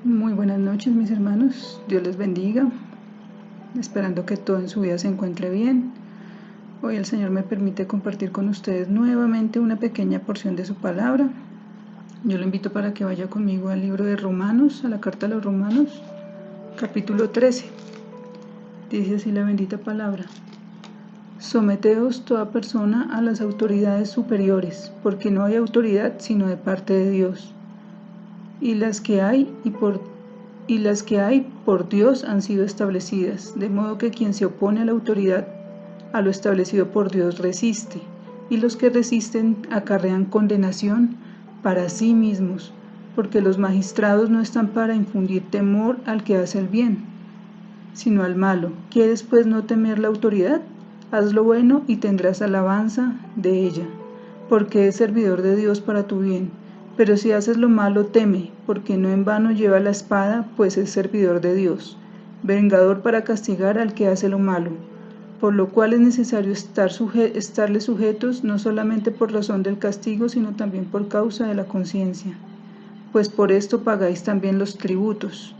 Muy buenas noches, mis hermanos. Dios les bendiga. Esperando que todo en su vida se encuentre bien. Hoy el Señor me permite compartir con ustedes nuevamente una pequeña porción de su palabra. Yo lo invito para que vaya conmigo al libro de Romanos, a la carta a los Romanos, capítulo 13. Dice así la bendita palabra: Someteos toda persona a las autoridades superiores, porque no hay autoridad sino de parte de Dios. Y las que hay por Dios han sido establecidas, de modo que quien se opone a la autoridad, a lo establecido por Dios, resiste, y los que resisten acarrean condenación para sí mismos, porque los magistrados no están para infundir temor al que hace el bien, sino al malo. ¿Quieres pues no temer la autoridad? Haz lo bueno y tendrás alabanza de ella, porque es servidor de Dios para tu bien. Pero si haces lo malo, teme, porque no en vano lleva la espada, pues es servidor de Dios, vengador para castigar al que hace lo malo. Por lo cual es necesario estarle sujetos, no solamente por razón del castigo, sino también por causa de la conciencia. Pues por esto pagáis también los tributos,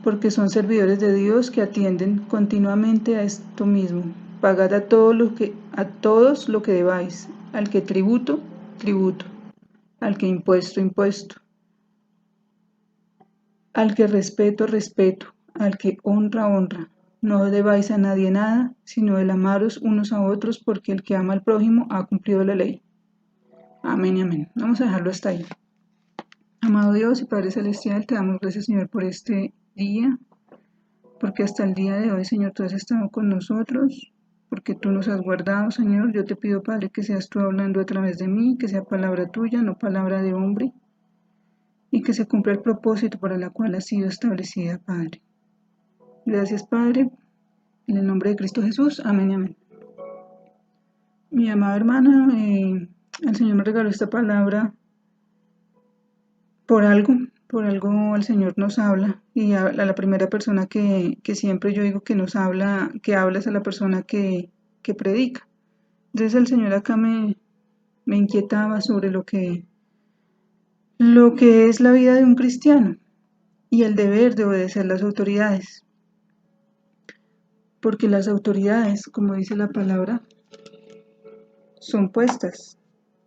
porque son servidores de Dios que atienden continuamente a esto mismo. Pagad a todos lo que debáis, al que tributo, tributo, al que impuesto, impuesto, al que respeto, respeto, al que honra, honra. No debáis a nadie nada, sino el amaros unos a otros, porque el que ama al prójimo ha cumplido la ley. Amén y amén. Vamos a dejarlo hasta ahí. Amado Dios y Padre Celestial, te damos gracias, Señor, por este día, porque hasta el día de hoy, Señor, tú has estado con nosotros, porque tú nos has guardado, Señor. Yo te pido, Padre, que seas tú hablando a través de mí, que sea palabra tuya, no palabra de hombre, y que se cumpla el propósito para el cual ha sido establecida, Padre. Gracias, Padre, en el nombre de Cristo Jesús. Amén y amén. Mi amada hermana, el Señor me regaló esta palabra por algo el Señor nos habla, y a la primera persona que siempre yo digo que nos habla, que habla es a la persona que predica. Entonces el Señor acá me inquietaba sobre lo que es la vida de un cristiano y el deber de obedecer las autoridades. Porque las autoridades, como dice la palabra, son puestas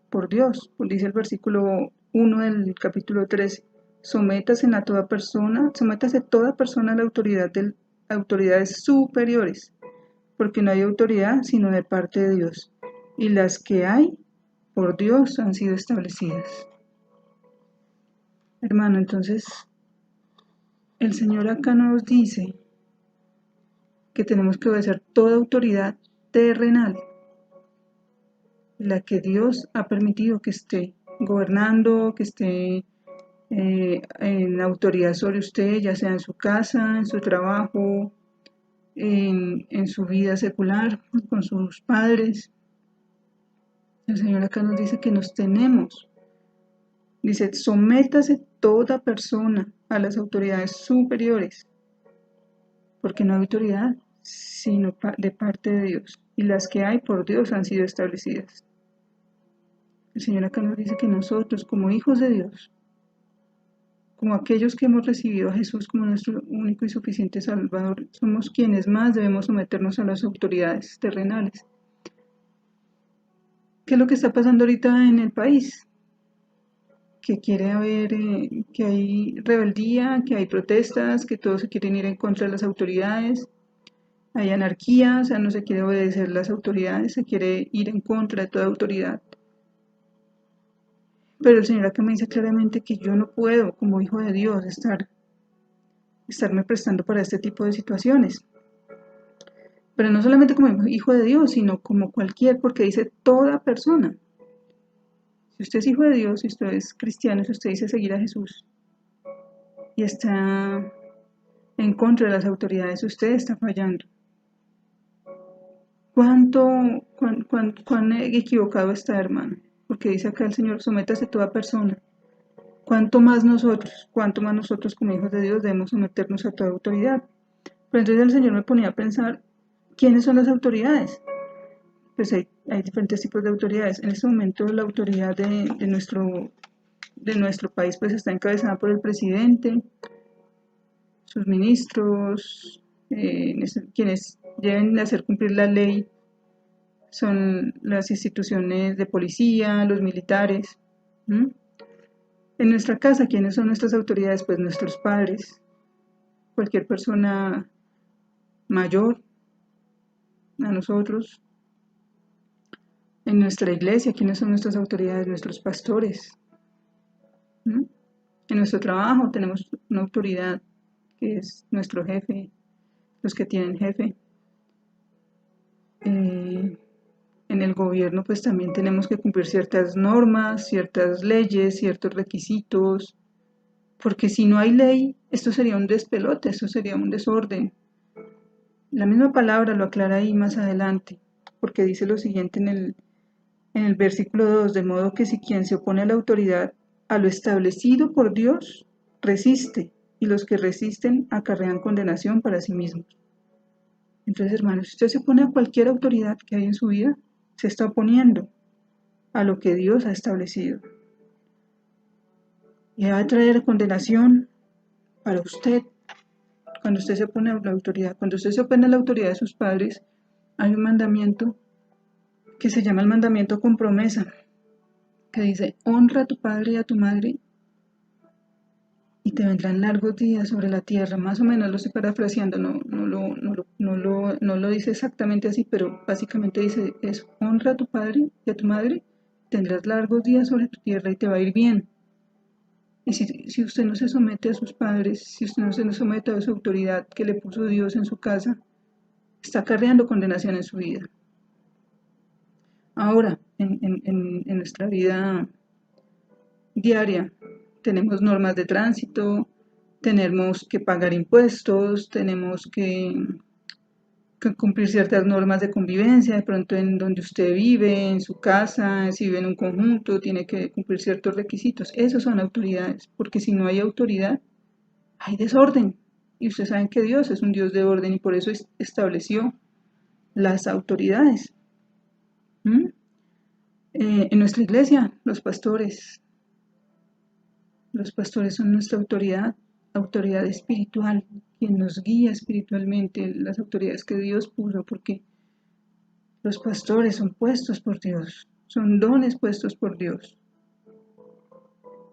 por Dios. Dice el versículo 1 del capítulo 13. Sométase toda persona a la autoridad de autoridades superiores, porque no hay autoridad sino de parte de Dios, y las que hay por Dios han sido establecidas. Hermano, entonces el Señor acá nos dice que tenemos que obedecer toda autoridad terrenal, la que Dios ha permitido que esté gobernando, que esté en autoridad sobre usted, ya sea en su casa, en su trabajo, en su vida secular, con sus padres. El Señor acá nos dice que nos tenemos. Dice, sométase toda persona a las autoridades superiores, porque no hay autoridad sino de parte de Dios, y las que hay por Dios han sido establecidas. El Señor acá nos dice que nosotros, como hijos de Dios, como aquellos que hemos recibido a Jesús como nuestro único y suficiente Salvador, somos quienes más debemos someternos a las autoridades terrenales. ¿Qué es lo que está pasando ahorita en el país? Que quiere haber, que hay rebeldía, que hay protestas, que todos se quieren ir en contra de las autoridades, hay anarquía, o sea, no se quiere obedecer las autoridades, se quiere ir en contra de toda autoridad. Pero el Señor acá me dice claramente que yo no puedo, como hijo de Dios, estarme prestando para este tipo de situaciones. Pero no solamente como hijo de Dios, sino como cualquier, porque dice toda persona. Si usted es hijo de Dios, si usted es cristiano, si usted dice seguir a Jesús y está en contra de las autoridades, usted está fallando. ¿Cuán equivocado está, hermano? Porque dice acá el Señor, sométase a toda persona. ¿Cuánto más nosotros como hijos de Dios debemos someternos a toda autoridad? Pero entonces el Señor me ponía a pensar, ¿quiénes son las autoridades? Pues hay diferentes tipos de autoridades. En este momento la autoridad de nuestro de nuestro país pues está encabezada por el presidente, sus ministros, quienes deben hacer cumplir la ley son las instituciones de policía, los militares. ¿Mm? En nuestra casa, ¿quiénes son nuestras autoridades? Pues nuestros padres, cualquier persona mayor a nosotros. En nuestra iglesia, ¿quiénes son nuestras autoridades? Nuestros pastores. ¿Mm? En nuestro trabajo tenemos una autoridad que es nuestro jefe, los que tienen jefe. En el gobierno pues también tenemos que cumplir ciertas normas, ciertas leyes, ciertos requisitos, porque si no hay ley, esto sería un despelote, esto sería un desorden. La misma palabra lo aclara ahí más adelante, porque dice lo siguiente en el versículo 2, de modo que si quien se opone a la autoridad, a lo establecido por Dios, resiste, y los que resisten acarrean condenación para sí mismos. Entonces, hermanos, si usted se opone a cualquier autoridad que hay en su vida, se está oponiendo a lo que Dios ha establecido. Y va a traer condenación para usted. Cuando usted se opone a la autoridad, cuando usted se opone a la autoridad de sus padres, hay un mandamiento que se llama el mandamiento con promesa, que dice, honra a tu padre y a tu madre y te vendrán largos días sobre la tierra. Más o menos lo estoy parafraseando, no lo dice exactamente así, pero básicamente dice eso, honra a tu padre y a tu madre, tendrás largos días sobre tu tierra y te va a ir bien. Y si usted no se somete a sus padres, si usted no se somete a su autoridad que le puso Dios en su casa, está acarreando condenación en su vida. Ahora, en nuestra vida diaria, tenemos normas de tránsito, tenemos que pagar impuestos, tenemos que cumplir ciertas normas de convivencia, de pronto en donde usted vive, en su casa, si vive en un conjunto, tiene que cumplir ciertos requisitos. Esos son autoridades, porque si no hay autoridad, hay desorden. Y ustedes saben que Dios es un Dios de orden y por eso estableció las autoridades. ¿Mm? En nuestra iglesia, los pastores son nuestra autoridad espiritual, quien nos guía espiritualmente, las autoridades que Dios puso, porque los pastores son puestos por Dios, son dones puestos por Dios,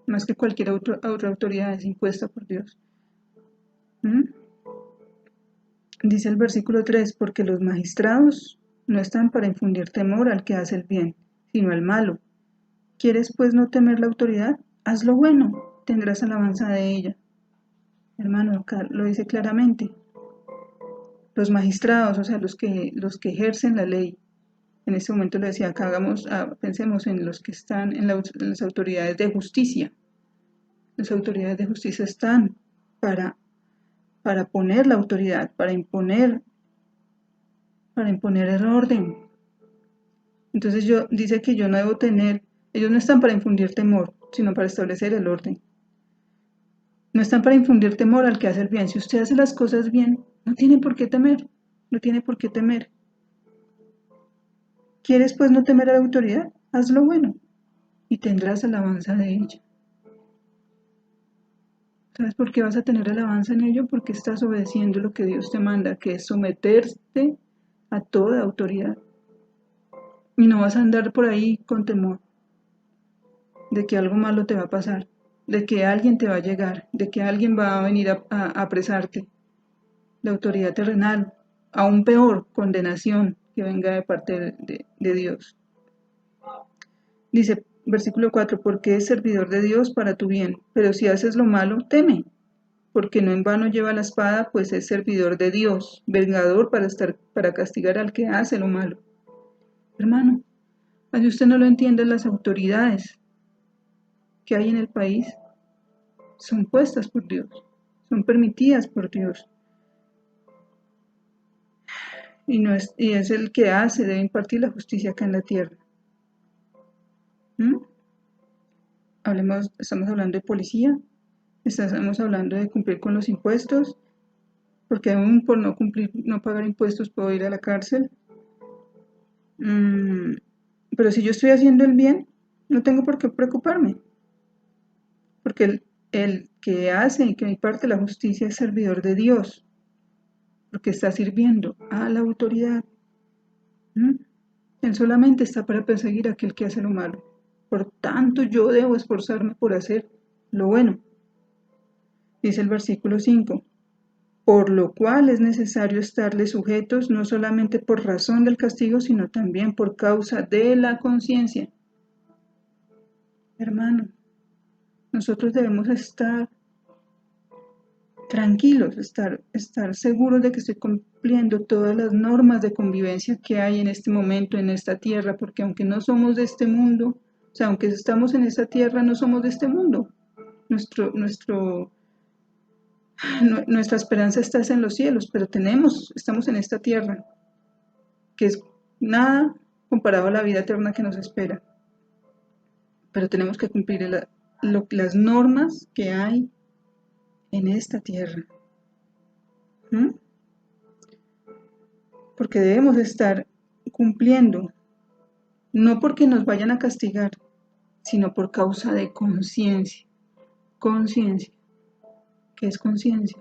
más que cualquier otra autoridad es impuesta por Dios. ¿Mm? Dice el versículo 3, porque los magistrados no están para infundir temor al que hace el bien, sino al malo. ¿Quieres pues no temer la autoridad? Haz lo bueno, tendrás alabanza de ella. Hermano, acá lo dice claramente. Los magistrados, o sea, los que ejercen la ley. En este momento le decía, acá pensemos en los que están en las autoridades de justicia. Las autoridades de justicia están para poner la autoridad, para imponer el orden. Entonces dice que yo no debo tener, ellos no están para infundir temor, sino para establecer el orden. No están para infundir temor al que hace el bien. Si usted hace las cosas bien, no tiene por qué temer, no tiene por qué temer. ¿Quieres pues no temer a la autoridad? Haz lo bueno y tendrás alabanza de ella. ¿Sabes por qué vas a tener alabanza en ello? Porque estás obedeciendo lo que Dios te manda, que es someterte a toda autoridad. Y no vas a andar por ahí con temor de que algo malo te va a pasar, de que alguien te va a llegar, de que alguien va a venir a apresarte. La autoridad terrenal, aún peor, condenación que venga de parte de Dios. Dice, versículo 4, porque es servidor de Dios para tu bien, pero si haces lo malo, teme, porque no en vano lleva la espada, pues es servidor de Dios, vengador para castigar al que hace lo malo. Hermano, así usted no lo entiende, las autoridades que hay en el país son puestas por Dios, son permitidas por Dios. Y es el que debe impartir la justicia acá en la tierra. Estamos hablando de policía, estamos hablando de cumplir con los impuestos, porque aún por no pagar impuestos puedo ir a la cárcel. Pero si yo estoy haciendo el bien, no tengo por qué preocuparme. porque el que hace y que imparte la justicia es servidor de Dios, porque está sirviendo a la autoridad. Él solamente está para perseguir a aquel que hace lo malo. Por tanto, yo debo esforzarme por hacer lo bueno. Dice el versículo 5. Por lo cual es necesario estarle sujetos no solamente por razón del castigo, sino también por causa de la conciencia. Hermano, nosotros debemos estar tranquilos, estar seguros de que estoy cumpliendo todas las normas de convivencia que hay en este momento, en esta tierra, porque aunque no somos de este mundo, o sea, aunque estamos en esta tierra, no somos de este mundo. Nuestra esperanza está en los cielos, pero estamos en esta tierra, que es nada comparado a la vida eterna que nos espera. Pero tenemos que cumplir las normas que hay en esta tierra. Porque debemos estar cumpliendo, no porque nos vayan a castigar, sino por causa de conciencia. Conciencia. ¿Qué es conciencia?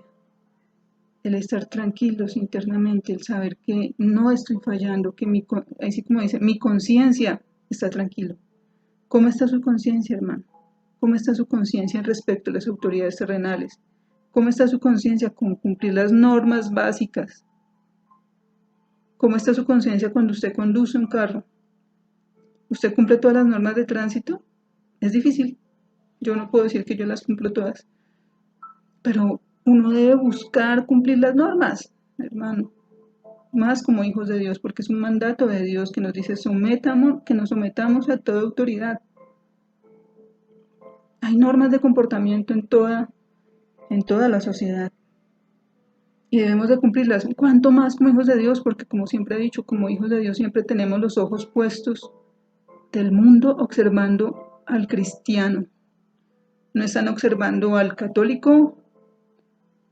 El estar tranquilos internamente, el saber que no estoy fallando, que así como dice, mi conciencia está tranquilo. ¿Cómo está su conciencia, hermano? ¿Cómo está su conciencia respecto a las autoridades terrenales? ¿Cómo está su conciencia con cumplir las normas básicas? ¿Cómo está su conciencia cuando usted conduce un carro? ¿Usted cumple todas las normas de tránsito? Es difícil. Yo no puedo decir que yo las cumplo todas. Pero uno debe buscar cumplir las normas, hermano. Más como hijos de Dios, porque es un mandato de Dios que nos dice que nos sometamos a toda autoridad. Hay normas de comportamiento en toda la sociedad. Y debemos de cumplirlas. ¿Cuánto más como hijos de Dios? Porque como siempre he dicho, como hijos de Dios siempre tenemos los ojos puestos del mundo observando al cristiano. No están observando al católico,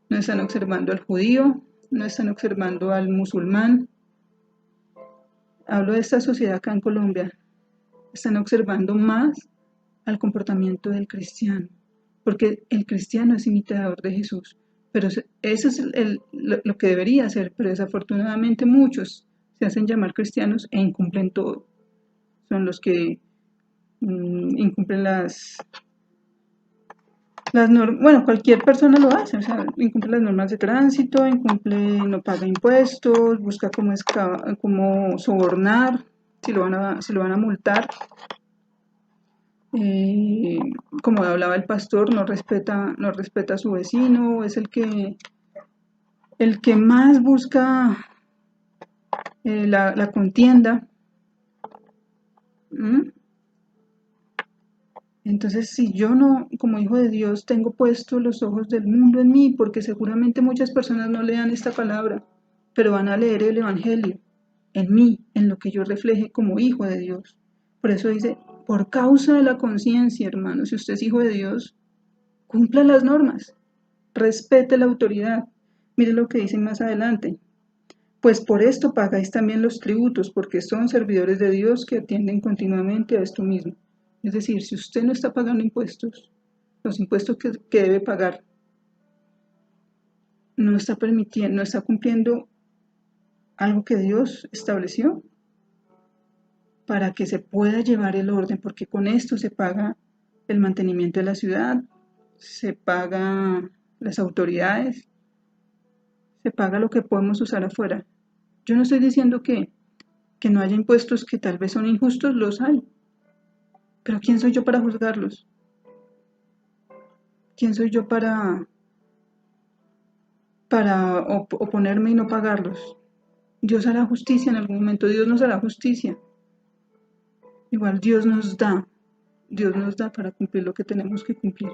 no están observando al judío, no están observando al musulmán. Hablo de esta sociedad acá en Colombia. Están observando más al comportamiento del cristiano, porque el cristiano es imitador de Jesús. Pero eso es lo que debería ser, pero desafortunadamente muchos se hacen llamar cristianos e incumplen todo. Son los que incumplen las normas. Bueno, cualquier persona lo hace, o sea, incumple las normas de tránsito, no paga impuestos, busca cómo sobornar, si lo van a multar. Como hablaba el pastor, no respeta a su vecino, es el que más busca la contienda. Entonces, si yo no, como hijo de Dios, tengo puestos los ojos del mundo en mí, porque seguramente muchas personas no lean esta palabra, pero van a leer el Evangelio en mí, en lo que yo refleje como hijo de Dios. Por eso dice, por causa de la conciencia, hermano, si usted es hijo de Dios, cumpla las normas, respete la autoridad. Mire lo que dice más adelante. Pues por esto pagáis también los tributos, porque son servidores de Dios que atienden continuamente a esto mismo. Es decir, si usted no está pagando impuestos, los impuestos que debe pagar, no está permitiendo, no está cumpliendo algo que Dios estableció para que se pueda llevar el orden, porque con esto se paga el mantenimiento de la ciudad, se paga las autoridades, se paga lo que podemos usar afuera. Yo no estoy diciendo que no haya impuestos que tal vez son injustos, los hay. Pero ¿quién soy yo para juzgarlos? ¿Quién soy yo para oponerme y no pagarlos? Dios hará justicia en algún momento, Dios nos hará justicia. Igual Dios nos da para cumplir lo que tenemos que cumplir.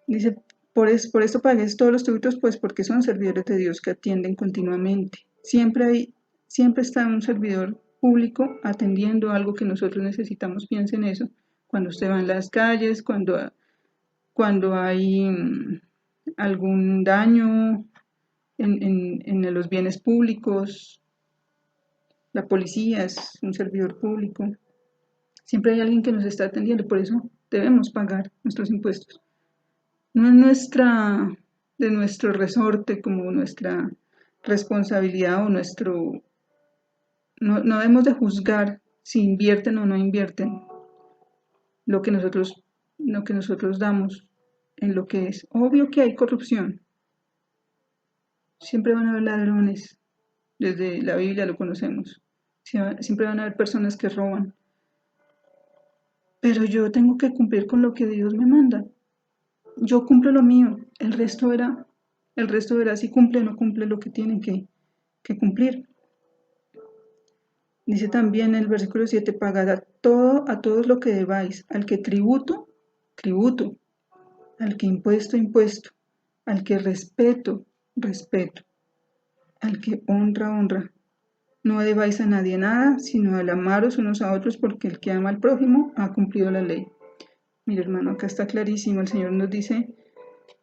Dice, por esto pagues todos los tributos, pues porque son servidores de Dios que atienden continuamente. Siempre está un servidor público atendiendo algo que nosotros necesitamos. Piensa en eso. Cuando usted va en las calles, cuando hay algún daño en los bienes públicos, la policía es un servidor público. Siempre hay alguien que nos está atendiendo, por eso debemos pagar nuestros impuestos. No es de nuestro resorte como nuestra responsabilidad o no debemos de juzgar si invierten o no invierten lo que nosotros damos en lo que es. Obvio que hay corrupción. Siempre van a haber ladrones. Desde la Biblia lo conocemos. Siempre van a haber personas que roban. Pero yo tengo que cumplir con lo que Dios me manda. Yo cumplo lo mío. El resto verá si cumple o no cumple lo que tienen que cumplir. Dice también el versículo 7, pagad a todos lo que debáis, al que tributo, tributo, al que impuesto, impuesto, al que respeto, respeto, al que honra, honra. No debáis a nadie nada, sino al amaros unos a otros, porque el que ama al prójimo ha cumplido la ley. Mire, hermano, acá está clarísimo, el Señor nos dice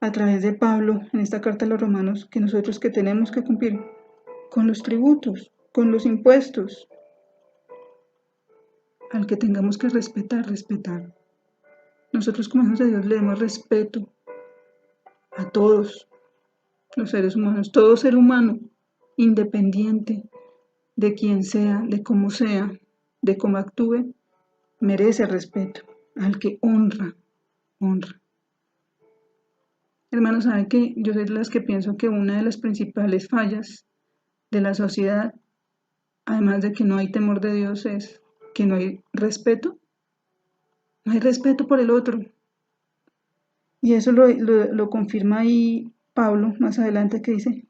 a través de Pablo, en esta carta a los romanos, que nosotros que tenemos que cumplir con los tributos, con los impuestos, al que tengamos que respetar, respetar. Nosotros como hijos de Dios le demos respeto a todos los seres humanos, todo ser humano, independiente de quién sea, de cómo actúe, merece respeto, al que honra, honra. Hermanos, ¿saben qué? Yo soy de las que pienso que una de las principales fallas de la sociedad, además de que no hay temor de Dios, es que no hay respeto. No hay respeto por el otro. Y eso lo confirma ahí Pablo más adelante, que dice: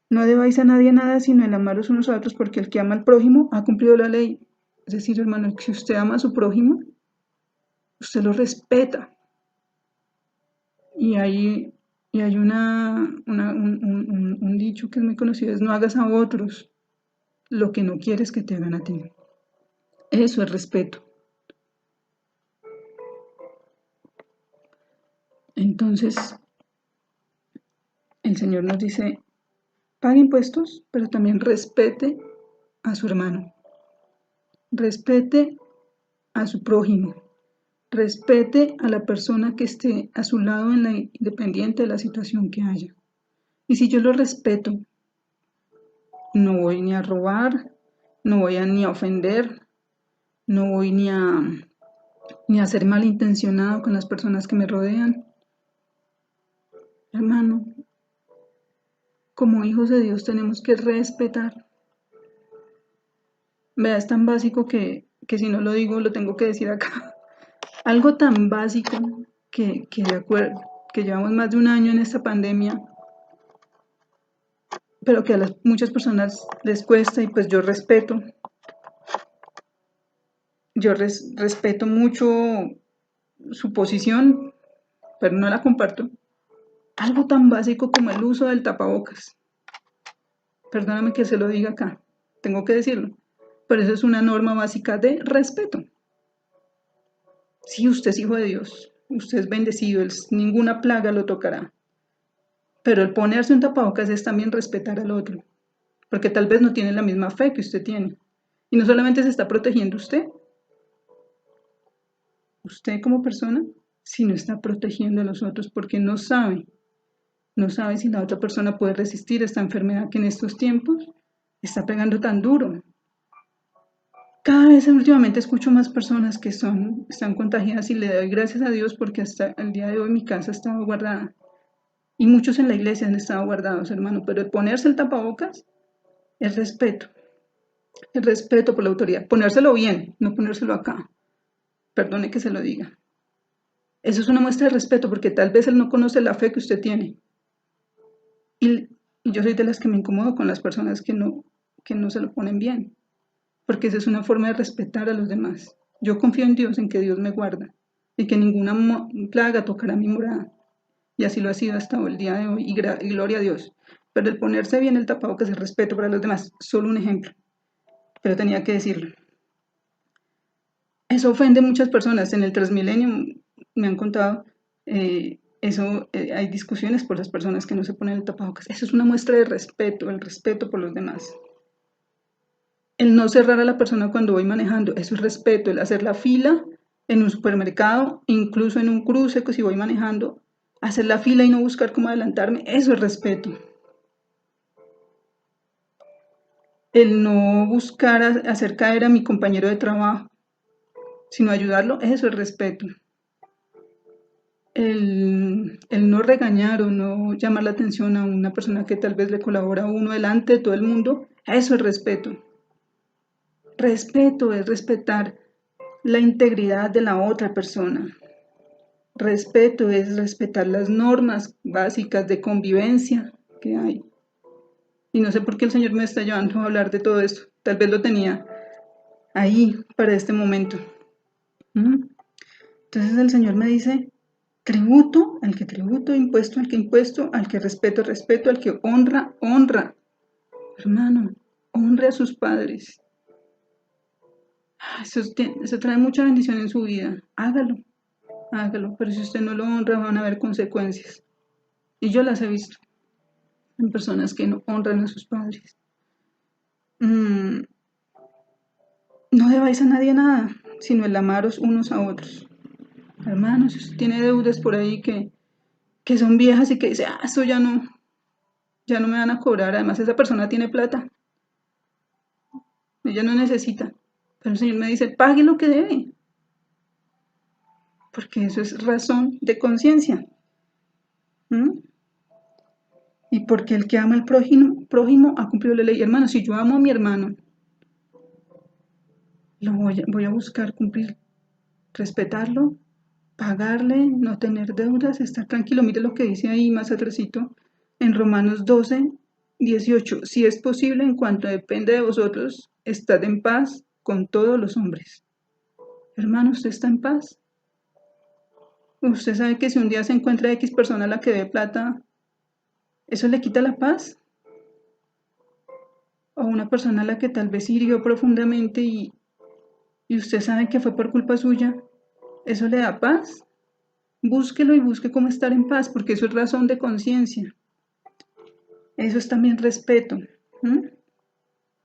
no debáis a nadie nada, sino el amaros unos a otros, porque el que ama al prójimo ha cumplido la ley. Es decir, hermano, que si usted ama a su prójimo, usted lo respeta. Y hay un dicho que es muy conocido, es: no hagas a otros lo que no quieres que te hagan a ti. Eso es respeto. Entonces, el Señor nos dice: pague impuestos, pero también respete a su hermano. Respete a su prójimo. Respete a la persona que esté a su lado independiente de la situación que haya. Y si yo lo respeto, no voy ni a robar, no voy ni a ofender, no voy ni a ser malintencionado con las personas que me rodean. Hermano, como hijos de Dios tenemos que respetar. Vea, es tan básico que si no lo digo, lo tengo que decir acá. Algo tan básico que de acuerdo, que llevamos más de un año en esta pandemia, pero que a muchas personas les cuesta, y pues yo respeto. Yo respeto mucho su posición, pero no la comparto. Algo tan básico como el uso del tapabocas. Perdóname que se lo diga acá, tengo que decirlo, pero eso es una norma básica de respeto. Si usted es hijo de Dios, usted es bendecido, ninguna plaga lo tocará. Pero el ponerse un tapabocas es también respetar al otro, porque tal vez no tiene la misma fe que usted tiene. Y no solamente se está protegiendo usted como persona, sino está protegiendo a los otros, porque no sabe si la otra persona puede resistir esta enfermedad que en estos tiempos está pegando tan duro. Cada vez últimamente escucho más personas que están contagiadas, y le doy gracias a Dios porque hasta el día de hoy mi casa ha estado guardada. Y muchos en la iglesia han estado guardados, hermano, pero el ponerse el tapabocas es respeto. El respeto por la autoridad. Ponérselo bien, no ponérselo acá. Perdone que se lo diga. Eso es una muestra de respeto, porque tal vez él no conoce la fe que usted tiene. Y yo soy de las que me incomodo con las personas que no se lo ponen bien, porque esa es una forma de respetar a los demás. Yo confío en Dios, en que Dios me guarda y que ninguna plaga tocará mi morada. Y así lo ha sido hasta el día de hoy, y gloria a Dios. Pero el ponerse bien el tapabocas es respeto para los demás. Solo un ejemplo, pero tenía que decirlo. Eso ofende a muchas personas. En el Transmilenio me han contado, hay discusiones por las personas que no se ponen el tapabocas. Eso es una muestra de respeto, el respeto por los demás. El no cerrar a la persona cuando voy manejando, eso es respeto. El hacer la fila en un supermercado, incluso en un cruce, que si voy manejando, hacer la fila y no buscar cómo adelantarme, eso es respeto. El no buscar hacer caer a mi compañero de trabajo, sino ayudarlo, eso es respeto. El no regañar o no llamar la atención a una persona que tal vez le colabora a uno delante de todo el mundo, eso es respeto. Respeto es respetar la integridad de la otra persona. Respeto es respetar las normas básicas de convivencia que hay. Y no sé por qué el Señor me está llevando a hablar de todo esto. Tal vez lo tenía ahí para este momento. Entonces el Señor me dice, tributo, al que tributo, impuesto, al que respeto, respeto, al que honra, honra. Hermano, honre a sus padres. Eso trae mucha bendición en su vida. Hágalo, pero si usted no lo honra van a haber consecuencias. Y yo las he visto en personas que no honran a sus padres. No debáis a nadie nada, sino el amaros unos a otros. Hermanos, si usted tiene deudas por ahí que son viejas y que dice, eso ya no me van a cobrar, además esa persona tiene plata, ella no necesita, pero el Señor me dice, pague lo que debe, porque eso es razón de conciencia. Y porque el que ama al prójimo ha cumplido la ley. Hermano, si yo amo a mi hermano, lo voy a buscar cumplir, respetarlo, pagarle, no tener deudas, estar tranquilo. Mire lo que dice ahí más atrásito en Romanos 12, 18. Si es posible, en cuanto depende de vosotros, estad en paz con todos los hombres. Hermano, ¿usted está en paz? ¿Usted sabe que si un día se encuentra X persona a la que debe plata, eso le quita la paz? O una persona a la que tal vez hirió profundamente y usted sabe que fue por culpa suya, ¿eso le da paz? Búsquelo y busque cómo estar en paz, porque eso es razón de conciencia. Eso es también respeto.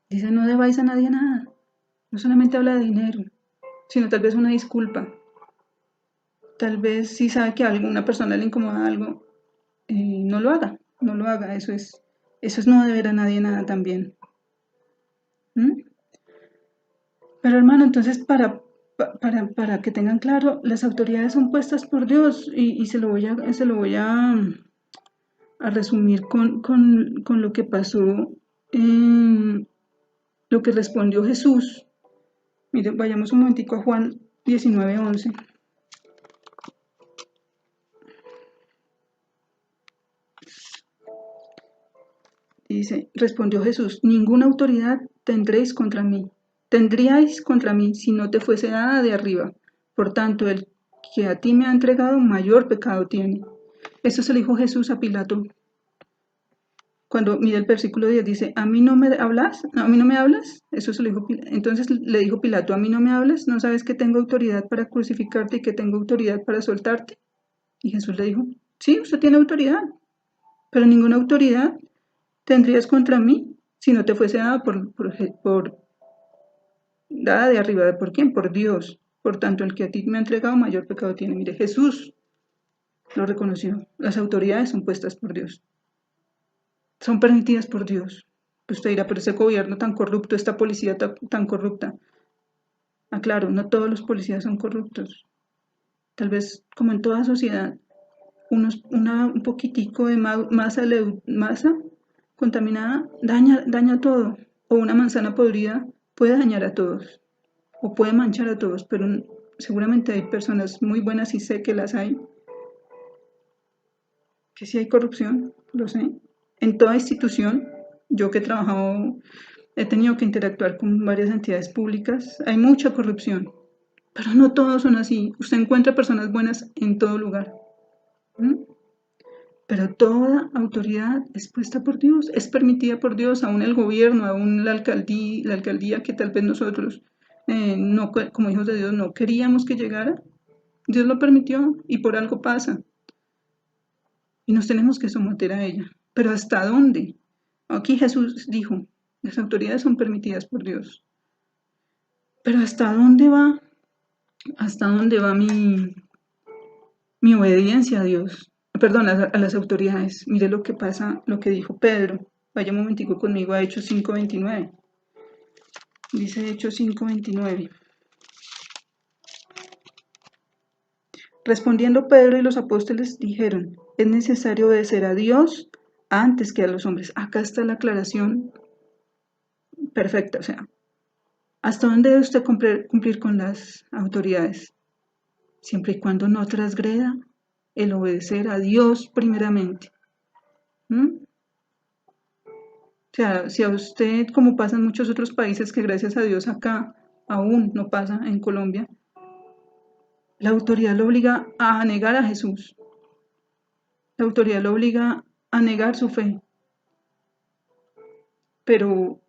Dice, no debáis a nadie nada. No solamente habla de dinero, sino tal vez una disculpa. Tal vez si sabe que a alguna persona le incomoda algo, no lo haga. Eso es no deber a nadie nada también. Pero hermano, entonces para que tengan claro, las autoridades son puestas por Dios y se lo voy a resumir con lo que pasó, lo que respondió Jesús. Miren, vayamos un momentico a Juan 19:11. Dice, respondió Jesús, ninguna autoridad tendríais contra mí si no te fuese dada de arriba. Por tanto, el que a ti me ha entregado, mayor pecado tiene. Esto se lo dijo Jesús a Pilato. Cuando mira el versículo 10 dice, ¿a mí no me hablas? ¿A mí no me hablas? Eso se lo dijo Pilato. Entonces le dijo Pilato, ¿a mí no me hablas? ¿No sabes que tengo autoridad para crucificarte y que tengo autoridad para soltarte? Y Jesús le dijo, sí, usted tiene autoridad, pero ninguna autoridad tendrías contra mí si no te fuese dada dada de arriba. ¿Por quién? Por Dios. Por tanto, el que a ti me ha entregado, mayor pecado tiene. Mire, Jesús lo reconoció. Las autoridades son puestas por Dios. Son permitidas por Dios. Usted dirá, pero ese gobierno tan corrupto, esta policía tan corrupta. Claro, no todos los policías son corruptos. Tal vez, como en toda sociedad, un poquitico de masa contaminada daña todo. O una manzana podrida puede dañar a todos. O puede manchar a todos, pero seguramente hay personas muy buenas y sé que las hay. Que sí hay corrupción, lo sé. En toda institución, yo que he trabajado, he tenido que interactuar con varias entidades públicas, hay mucha corrupción, pero no todos son así. Usted encuentra personas buenas en todo lugar. Pero toda autoridad es puesta por Dios, es permitida por Dios, aún el gobierno, aún la alcaldía que tal vez nosotros, como hijos de Dios, no queríamos que llegara. Dios lo permitió y por algo pasa. Y nos tenemos que someter a ella. ¿Pero hasta dónde? Aquí Jesús dijo, Las autoridades son permitidas por Dios. Pero ¿hasta dónde va? ¿Hasta dónde va mi obediencia a Dios? Perdón, a las autoridades. Mire lo que pasa, lo que dijo Pedro. Vaya un momentico conmigo a Hechos 5:29. Dice Hechos 5:29. Respondiendo Pedro y los apóstoles dijeron, es necesario obedecer a Dios antes que a los hombres. Acá está la aclaración perfecta, o sea, ¿hasta dónde debe usted cumplir con las autoridades? Siempre y cuando no transgreda el obedecer a Dios primeramente. O sea, si a usted, como pasa en muchos otros países, que gracias a Dios acá aún no pasa en Colombia, la autoridad lo obliga a negar a Jesús. La autoridad lo obliga a negar su fe. Pero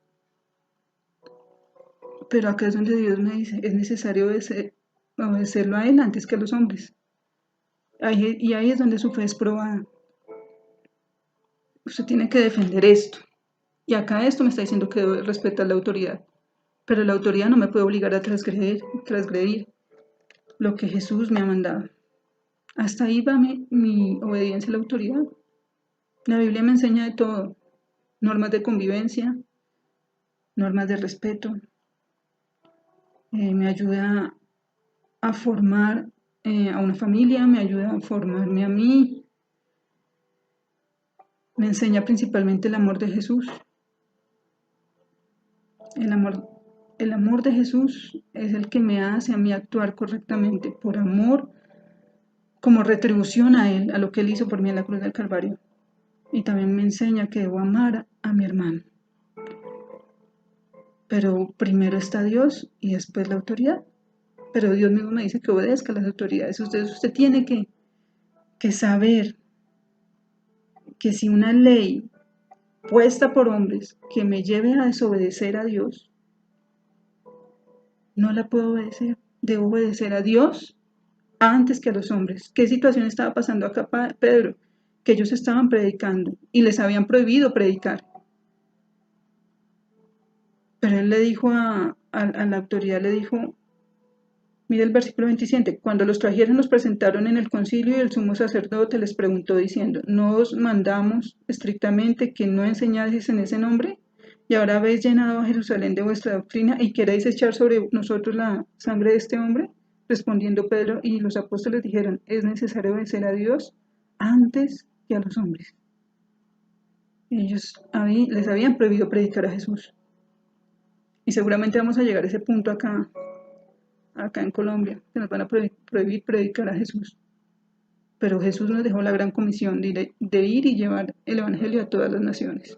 acá es donde Dios me dice, es necesario obedecerlo a Él antes que a los hombres. Y ahí es donde su fe es probada. Usted tiene que defender esto. Y acá esto me está diciendo que debo respetar la autoridad. Pero la autoridad no me puede obligar a transgredir lo que Jesús me ha mandado. Hasta ahí va mi obediencia a la autoridad. La Biblia me enseña de todo. Normas de convivencia, normas de respeto. Me ayuda a formar a una familia, me ayuda a formarme a mí. Me enseña principalmente el amor de Jesús. El amor de Jesús es el que me hace a mí actuar correctamente por amor, como retribución a Él, a lo que Él hizo por mí en la cruz del Calvario. Y también me enseña que debo amar a mi hermano. Pero primero está Dios y después la autoridad. Pero Dios mismo me dice que obedezca a las autoridades. Usted tiene que saber que si una ley puesta por hombres que me lleve a desobedecer a Dios, no la puedo obedecer. Debo obedecer a Dios antes que a los hombres. ¿Qué situación estaba pasando acá, Pedro? Que ellos estaban predicando y les habían prohibido predicar. Pero él le dijo a la autoridad, le dijo, mire el versículo 27, cuando los trajeron los presentaron en el concilio y el sumo sacerdote les preguntó diciendo, ¿no os mandamos estrictamente que no enseñaseis en ese nombre? Y ahora habéis llenado a Jerusalén de vuestra doctrina y queréis echar sobre nosotros la sangre de este hombre. Respondiendo Pedro y los apóstoles dijeron, es necesario obedecer a Dios antes que a los hombres. Ellos les habían prohibido predicar a Jesús. Y seguramente vamos a llegar a ese punto acá en Colombia, que nos van a prohibir predicar a Jesús. Pero Jesús nos dejó la gran comisión de ir y llevar el evangelio a todas las naciones.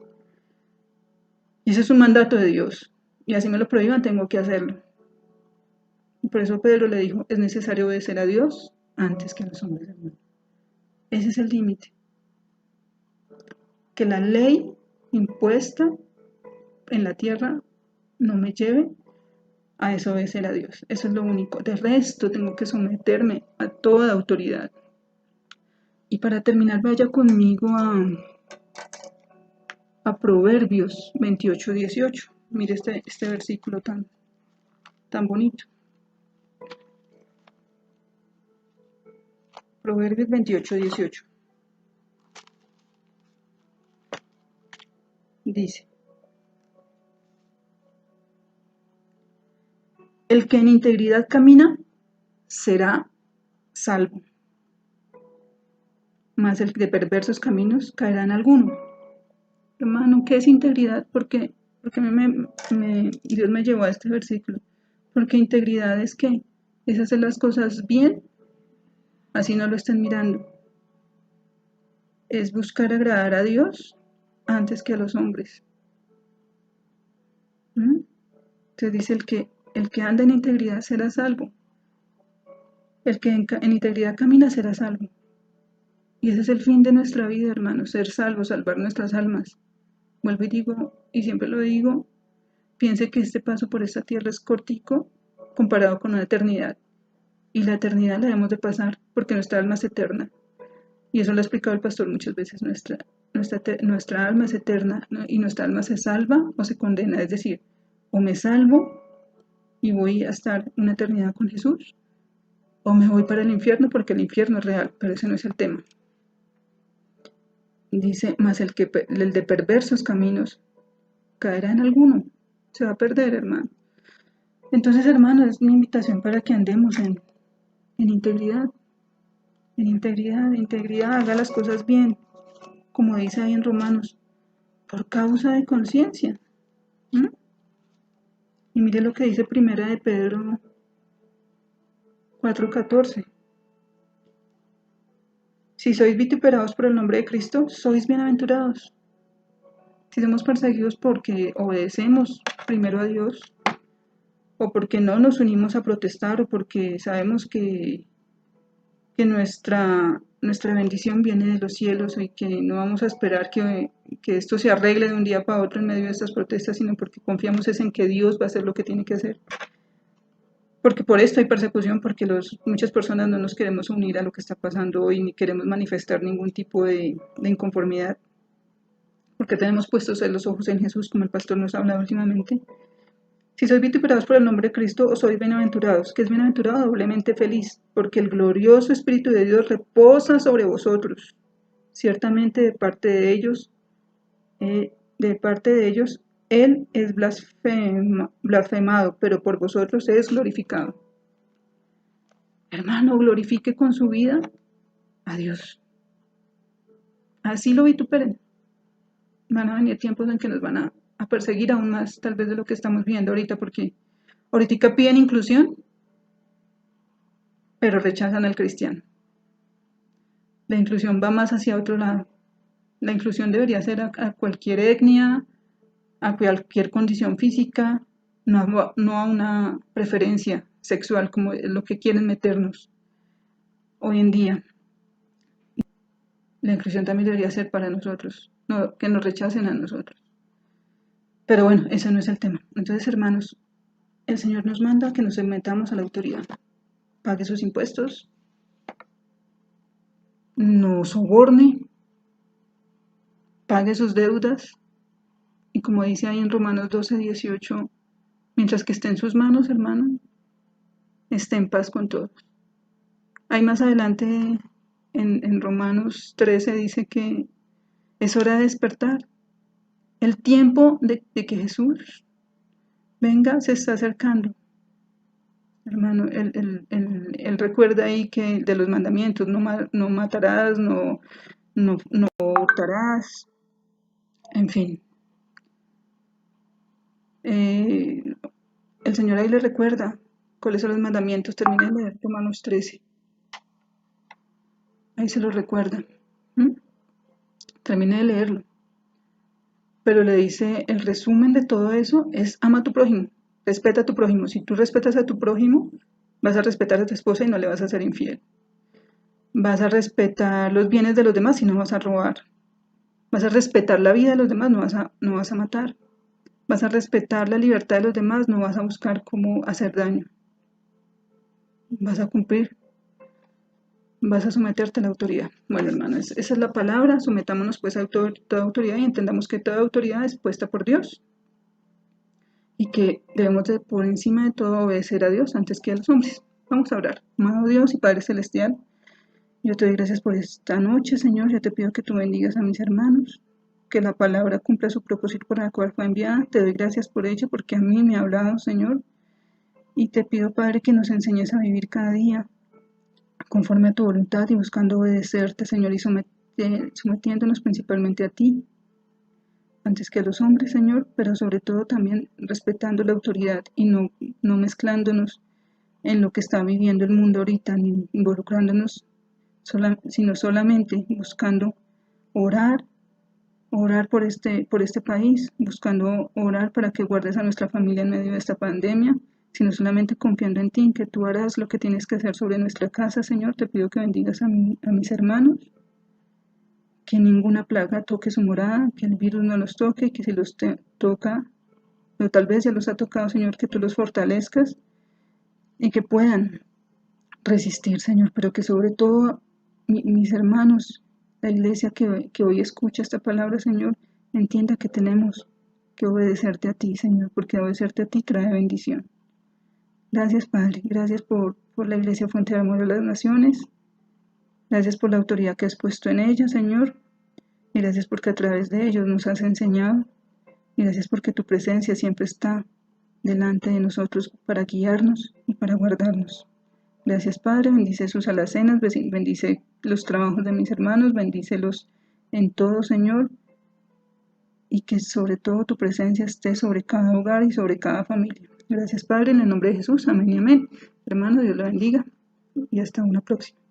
Y ese es un mandato de Dios. Y así me lo prohíban, tengo que hacerlo. Y por eso Pedro le dijo, es necesario obedecer a Dios antes que a los hombres del mundo. Ese es el límite. Que la ley impuesta en la tierra no me lleve a desobedecer a Dios. Eso es lo único. De resto tengo que someterme a toda autoridad. Y para terminar, vaya conmigo a Proverbios 28:18. Mire este versículo tan bonito. Proverbios 28:18. Dice, el que en integridad camina será salvo, mas el de perversos caminos caerá en alguno. Hermano, ¿qué es integridad? Porque Dios me llevó a este versículo. Porque integridad es que es hacer las cosas bien, así no lo estén mirando. Es buscar agradar a Dios antes que a los hombres. Entonces dice el que anda en integridad será salvo. El que en integridad camina será salvo. Y ese es el fin de nuestra vida, hermanos, ser salvos, salvar nuestras almas. Vuelvo y digo, y siempre lo digo, piense que este paso por esta tierra es cortico comparado con una eternidad. Y la eternidad la debemos de pasar porque nuestra alma es eterna. Y eso lo ha explicado el pastor muchas veces. nuestra alma es eterna, ¿no? Y nuestra alma se salva o se condena, es decir, o me salvo y voy a estar una eternidad con Jesús, o me voy para el infierno porque el infierno es real, pero ese no es el tema. Dice, más el de perversos caminos caerá en alguno, se va a perder, hermano. Entonces, hermano, es mi invitación para que andemos en integridad, haga las cosas bien, como dice ahí en Romanos, por causa de conciencia. Y mire lo que dice Primera de Pedro 4:14. Si sois vituperados por el nombre de Cristo, sois bienaventurados. Si somos perseguidos porque obedecemos primero a Dios, o porque no nos unimos a protestar, o porque sabemos que nuestra bendición viene de los cielos y que no vamos a esperar que esto se arregle de un día para otro en medio de estas protestas, sino porque confiamos en que Dios va a hacer lo que tiene que hacer. Porque por esto hay persecución, porque muchas personas no nos queremos unir a lo que está pasando hoy, ni queremos manifestar ningún tipo de inconformidad, porque tenemos puestos los ojos en Jesús, como el pastor nos ha hablado últimamente. Si sois vituperados por el nombre de Cristo, os sois bienaventurados, que es bienaventurado, doblemente feliz, porque el glorioso Espíritu de Dios reposa sobre vosotros. Ciertamente de parte de ellos, Él es blasfemado, pero por vosotros es glorificado. Hermano, glorifique con su vida a Dios. Así lo vituperen. Van a venir tiempos en que nos van a perseguir aún más, tal vez de lo que estamos viendo ahorita, porque ahorita piden inclusión, pero rechazan al cristiano. La inclusión va más hacia otro lado. La inclusión debería ser a cualquier etnia, a cualquier condición física, no a una preferencia sexual como es lo que quieren meternos hoy en día. La inclusión también debería ser para nosotros, no que nos rechacen a nosotros. Pero bueno, ese no es el tema. Entonces, hermanos, el Señor nos manda que nos sometamos a la autoridad. Pague sus impuestos, no soborne, pague sus deudas, y como dice ahí en Romanos 12:18, mientras que esté en sus manos, hermano, esté en paz con todos. Ahí más adelante en Romanos 13 dice que es hora de despertar. El tiempo de que Jesús venga se está acercando. Hermano, él recuerda ahí que de los mandamientos, no matarás, no hurtarás, en fin. El Señor ahí le recuerda cuáles son los mandamientos. Termina de leer Romanos 13. Ahí se lo recuerda. Termine de leerlo. Pero le dice, el resumen de todo eso es ama a tu prójimo, respeta a tu prójimo. Si tú respetas a tu prójimo, vas a respetar a tu esposa y no le vas a ser infiel. Vas a respetar los bienes de los demás y no vas a robar. Vas a respetar la vida de los demás, no vas a matar. Vas a respetar la libertad de los demás, no vas a buscar cómo hacer daño. Vas a cumplir. Vas a someterte a la autoridad. Bueno, hermanos, esa es la palabra. Sometámonos pues a toda autoridad y entendamos que toda autoridad es puesta por Dios. Y que debemos de por encima de todo obedecer a Dios antes que a los hombres. Vamos a orar. Amado Dios y Padre Celestial, yo te doy gracias por esta noche, Señor. Yo te pido que tú bendigas a mis hermanos, que la palabra cumpla su propósito por la cual fue enviada. Te doy gracias por ello, porque a mí me ha hablado, Señor. Y te pido, Padre, que nos enseñes a vivir cada día conforme a tu voluntad y buscando obedecerte, Señor, y sometiéndonos principalmente a ti, antes que a los hombres, Señor, pero sobre todo también respetando la autoridad y no mezclándonos en lo que está viviendo el mundo ahorita, ni involucrándonos, sino solamente buscando orar por este país, buscando orar para que guardes a nuestra familia en medio de esta pandemia, sino solamente confiando en ti, en que tú harás lo que tienes que hacer sobre nuestra casa, Señor. Te pido que bendigas a mis hermanos, que ninguna plaga toque su morada, que el virus no los toque, que si los toca, o tal vez ya los ha tocado, Señor, que tú los fortalezcas y que puedan resistir, Señor, pero que sobre todo mis hermanos la iglesia que hoy escucha esta palabra, Señor, entienda que tenemos que obedecerte a ti, Señor, porque obedecerte a ti trae bendición. Gracias, Padre. Gracias por la Iglesia Fuente de Amor a las Naciones. Gracias por la autoridad que has puesto en ella, Señor. Y gracias porque a través de ellos nos has enseñado. Y gracias porque tu presencia siempre está delante de nosotros para guiarnos y para guardarnos. Gracias, Padre. Bendice sus alacenas, bendice los trabajos de mis hermanos, bendícelos en todo, Señor. Y que sobre todo tu presencia esté sobre cada hogar y sobre cada familia. Gracias, Padre, en el nombre de Jesús. Amén y amén. Hermano, Dios lo bendiga y hasta una próxima.